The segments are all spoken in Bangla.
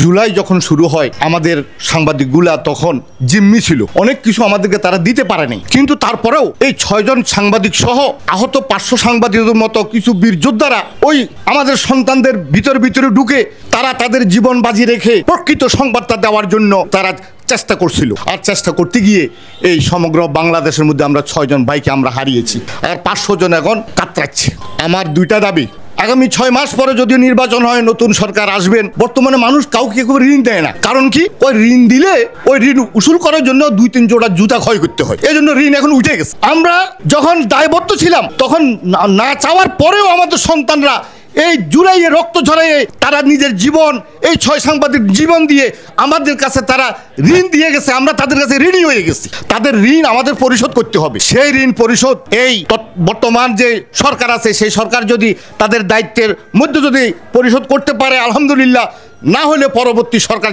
জুলাই যখন শুরু হয় আমাদের সাংবাদিকগুলা তখন জিম্মি ছিল, অনেক কিছু আমাদেরকে তারা দিতে পারেনি, কিন্তু তারপরেও এই 6 জন সাংবাদিক সহ আহত 500 সাংবাদিকের মতো কিছু বীর যোদ্ধারা ওই আমাদের সন্তানদের ভিতরে ঢুকে তারা তাদের জীবন বাজি রেখে প্রকৃত সংবাদটা দেওয়ার জন্য তারা চেষ্টা করছিল। আর চেষ্টা করতে গিয়ে এই সমগ্র বাংলাদেশের মধ্যে আমরা 6 জন ভাইকে আমরা হারিয়েছি, আর 500 জন এখন কাতরাচ্ছে। আমার 2টা দাবি, আগামী 6 মাস পরে যদি নির্বাচন হয়, নতুন সরকার আসবেন, বর্তমানে মানুষ কাউকে কেউ ঋণ দেয় না। কারণ কি, ওই ঋণ দিলে ওই ঋণ উসুল করার জন্য 2-3 জোড়া জুতা ক্ষয় করতে হয়, এই জন্য ঋণ এখন উঠে গেছে। আমরা যখন দায়বদ্ধ ছিলাম তখন না চাওয়ার পরেও আমাদের সন্তানরা এই জুলাইয়ে রক্ত ঝরাইয়ে তারা নিজের জীবন, এই 6 সাংবাদিক জীবন দিয়ে আমাদের কাছে তারা ঋণ দিয়ে গেছে, আমরা তাদের কাছে ঋণী হয়ে গেছি। তাদের ঋণ আমাদের পরিশোধ করতে হবে। সেই ঋণ পরিশোধ এই বর্তমান যে সরকার আছে সেই সরকার যদি তাদের দায়িত্বের মধ্যে যদি পরিশোধ করতে পারে আলহামদুলিল্লাহ, না হলে পরবর্তী সরকার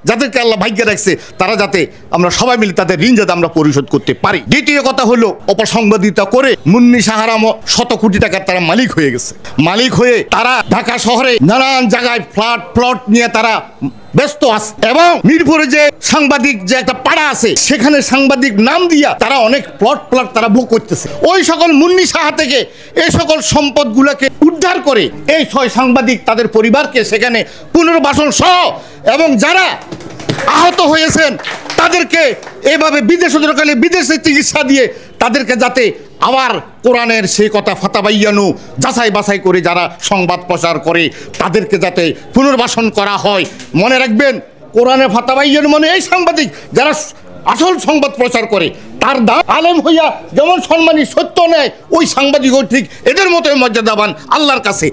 যাদেরকে আল্লাহ ভাগ্যে রাখছে তারা যাতে আমরা সবাই মিলে তাদের ঋণ যাতে আমরা পরিশোধ করতে পারি। দ্বিতীয় কথা হলো, অপসংবাদিতা করে মুন্নি সাহারাম 100 কোটি টাকার তারা মালিক হয়ে গেছে। মালিক হয়ে তারা ঢাকা শহরে নানান জায়গায় প্লট নিয়ে তারা ব্যস্ত আছে, এবং মিরপুরে যে সাংবাদিক যে একটা পাড়া আছে সেখানে সাংবাদিক নাম দিয়া তারা অনেক প্লট তারা ভোগ করতেছে। ওই সকল মুন্নি সাহা থেকে এই সকল সম্পদগুলোকে উদ্ধার করে এই 6 সাংবাদিক তাদের পরিবারকে সেখানে পুনর্বাসন সহ, এবং যারা আহত হয়েছেন তাদেরকে এভাবে বিদেশে চিকিৎসা দিয়ে তাদেরকে যাতে আবার কোরআনের সেই কথা ফাতাবাইয়ানু যাচাই বাছাই করে যারা সংবাদ প্রচার করে তাদেরকে যাতে পুনর্বাসন করা হয়। মনে রাখবেন, কোরআনের ফাতাবাইয়ানু মানে এই সাংবাদিক যারা আসল সংবাদ প্রচার করে, তার দাম আলেম হইয়া যেমন সম্মানী সত্য নেয়, ওই সাংবাদিকও ঠিক এদের মতোই মর্যাদাবান আল্লাহর কাছে।